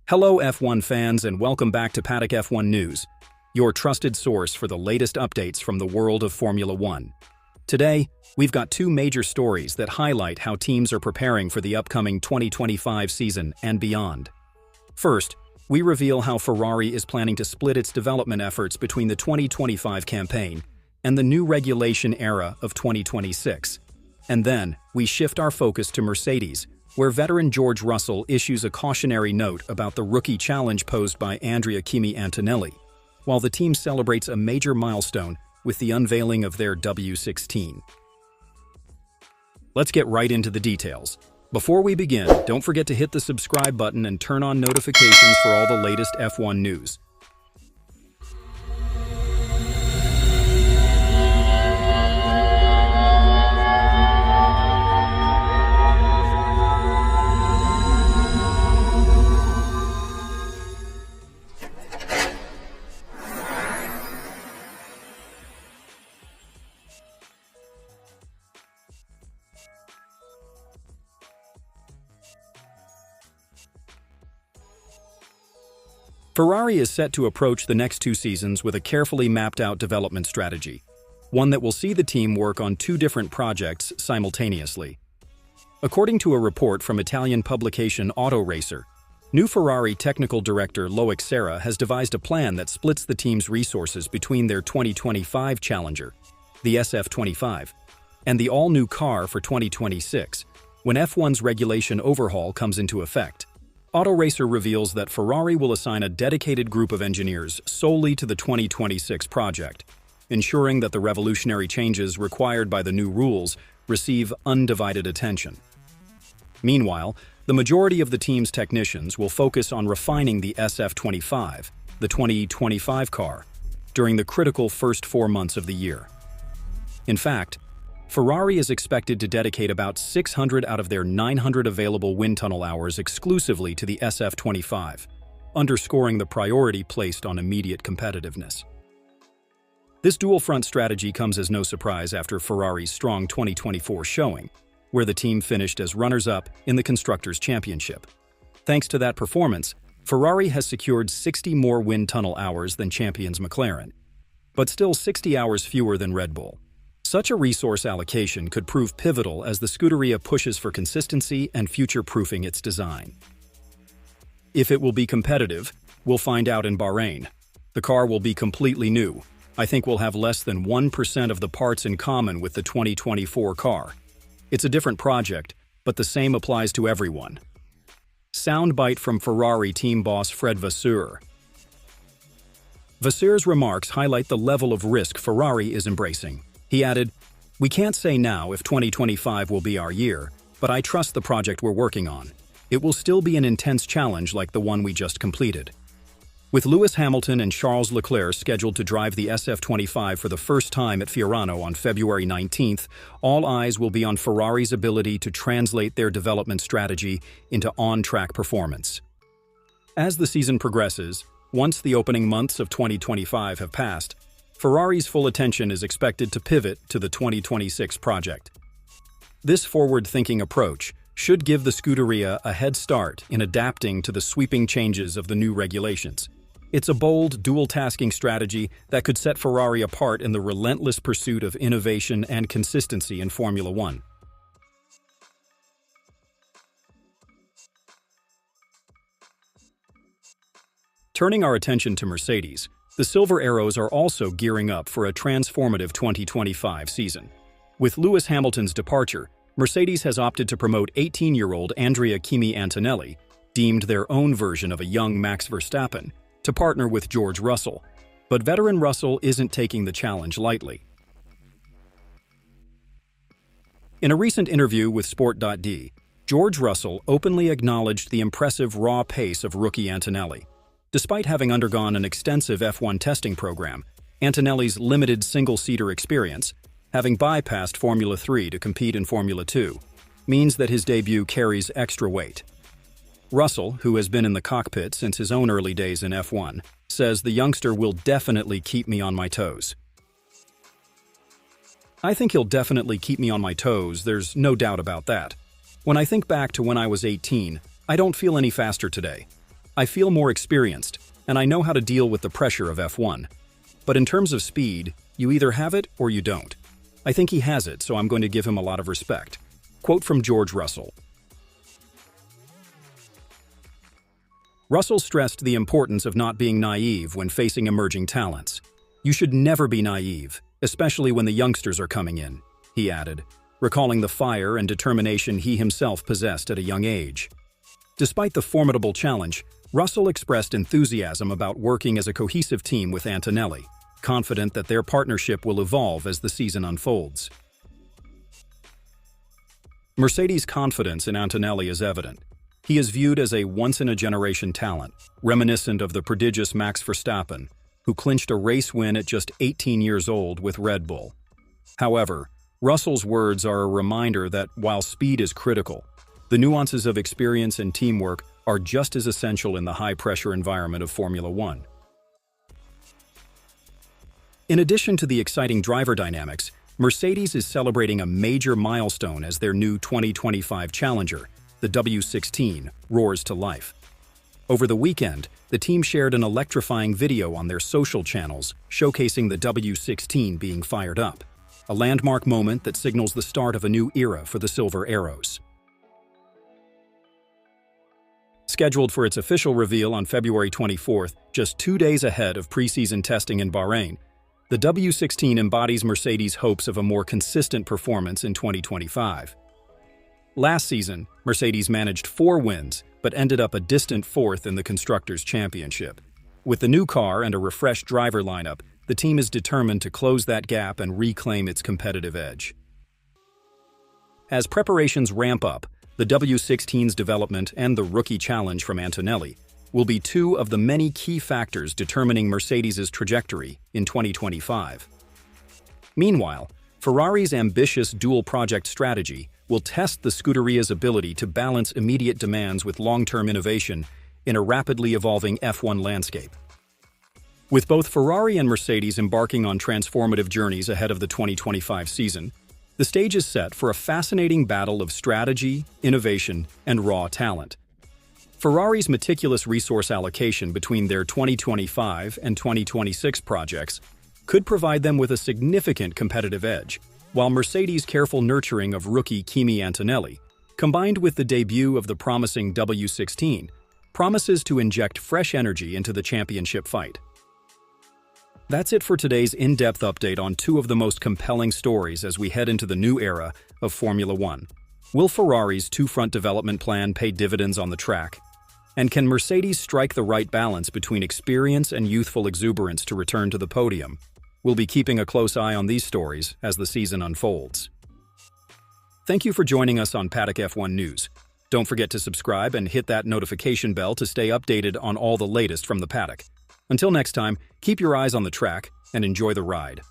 Hello F1 fans and welcome back to Paddock F1 News, your trusted source for the latest updates from the world of Formula One. Today, we've got two major stories that highlight how teams are preparing for the upcoming 2025 season and beyond. First, we reveal how Ferrari is planning to split its development efforts between the 2025 campaign and the new regulation era of 2026. And then, we shift our focus to Mercedes, where veteran George Russell issues a cautionary note about the rookie challenge posed by Andrea Kimi Antonelli, while the team celebrates a major milestone with the unveiling of their W16. Let's get right into the details. Before we begin, don't forget to hit the subscribe button and turn on notifications for all the latest F1 news. Ferrari is set to approach the next two seasons with a carefully mapped-out development strategy, one that will see the team work on two different projects simultaneously. According to a report from Italian publication Auto Racer, new Ferrari technical director Loic Serra has devised a plan that splits the team's resources between their 2025 challenger, the SF25, and the all-new car for 2026, when F1's regulation overhaul comes into effect. Auto Racer reveals that Ferrari will assign a dedicated group of engineers solely to the 2026 project, ensuring that the revolutionary changes required by the new rules receive undivided attention. Meanwhile, the majority of the team's technicians will focus on refining the SF25, the 2025 car, during the critical first 4 months of the year. In fact, Ferrari is expected to dedicate about 600 out of their 900 available wind tunnel hours exclusively to the SF25, underscoring the priority placed on immediate competitiveness. This dual-front strategy comes as no surprise after Ferrari's strong 2024 showing, where the team finished as runners-up in the Constructors' Championship. Thanks to that performance, Ferrari has secured 60 more wind tunnel hours than champions McLaren, but still 60 hours fewer than Red Bull. Such a resource allocation could prove pivotal as the Scuderia pushes for consistency and future-proofing its design. If it will be competitive, we'll find out in Bahrain. The car will be completely new. I think we'll have less than 1% of the parts in common with the 2024 car. It's a different project, but the same applies to everyone. Soundbite from Ferrari team boss Fred Vasseur. Vasseur's remarks highlight the level of risk Ferrari is embracing. He added, "We can't say now if 2025 will be our year, but I trust the project we're working on. It will still be an intense challenge like the one we just completed." With Lewis Hamilton and Charles Leclerc scheduled to drive the SF25 for the first time at Fiorano on February 19th, all eyes will be on Ferrari's ability to translate their development strategy into on-track performance. As the season progresses, once the opening months of 2025 have passed, Ferrari's full attention is expected to pivot to the 2026 project. This forward-thinking approach should give the Scuderia a head start in adapting to the sweeping changes of the new regulations. It's a bold, dual-tasking strategy that could set Ferrari apart in the relentless pursuit of innovation and consistency in Formula One. Turning our attention to Mercedes, the Silver Arrows are also gearing up for a transformative 2025 season. With Lewis Hamilton's departure, Mercedes has opted to promote 18-year-old Andrea Kimi Antonelli, deemed their own version of a young Max Verstappen, to partner with George Russell. But veteran Russell isn't taking the challenge lightly. In a recent interview with Sport.d, George Russell openly acknowledged the impressive raw pace of rookie Antonelli. Despite having undergone an extensive F1 testing program, Antonelli's limited single-seater experience, having bypassed Formula 3 to compete in Formula 2, means that his debut carries extra weight. Russell, who has been in the cockpit since his own early days in F1, says the youngster will definitely keep me on my toes. "I think he'll definitely keep me on my toes, there's no doubt about that. When I think back to when I was 18, I don't feel any faster today. I feel more experienced, and I know how to deal with the pressure of F1. But in terms of speed, you either have it or you don't. I think he has it, so I'm going to give him a lot of respect. Quote from George Russell. Russell stressed the importance of not being naive when facing emerging talents. You should never be naive, especially when the youngsters are coming in, he added, recalling the fire and determination he himself possessed at a young age. Despite the formidable challenge, Russell expressed enthusiasm about working as a cohesive team with Antonelli, confident that their partnership will evolve as the season unfolds. Mercedes' confidence in Antonelli is evident. He is viewed as a once-in-a-generation talent, reminiscent of the prodigious Max Verstappen, who clinched a race win at just 18 years old with Red Bull. However, Russell's words are a reminder that while speed is critical, the nuances of experience and teamwork are just as essential in the high-pressure environment of Formula One. In addition to the exciting driver dynamics, Mercedes is celebrating a major milestone as their new 2025 challenger, the W16, roars to life. Over the weekend, the team shared an electrifying video on their social channels showcasing the W16 being fired up, a landmark moment that signals the start of a new era for the Silver Arrows. Scheduled for its official reveal on February 24th, just 2 days ahead of preseason testing in Bahrain, the W16 embodies Mercedes' hopes of a more consistent performance in 2025. Last season, Mercedes managed 4 wins, but ended up a distant 4th in the Constructors' Championship. With the new car and a refreshed driver lineup, the team is determined to close that gap and reclaim its competitive edge. As preparations ramp up, the W16's development and the Rookie Challenge from Antonelli will be 2 of the many key factors determining Mercedes' trajectory in 2025. Meanwhile, Ferrari's ambitious dual-project strategy will test the Scuderia's ability to balance immediate demands with long-term innovation in a rapidly evolving F1 landscape. With both Ferrari and Mercedes embarking on transformative journeys ahead of the 2025 season, the stage is set for a fascinating battle of strategy, innovation, and raw talent. Ferrari's meticulous resource allocation between their 2025 and 2026 projects could provide them with a significant competitive edge, while Mercedes' careful nurturing of rookie Kimi Antonelli, combined with the debut of the promising W16, promises to inject fresh energy into the championship fight. That's it for today's in-depth update on 2 of the most compelling stories as we head into the new era of Formula One. Will Ferrari's 2-front development plan pay dividends on the track? And can Mercedes strike the right balance between experience and youthful exuberance to return to the podium? We'll be keeping a close eye on these stories as the season unfolds. Thank you for joining us on Paddock F1 News. Don't forget to subscribe and hit that notification bell to stay updated on all the latest from the paddock. Until next time, keep your eyes on the track and enjoy the ride.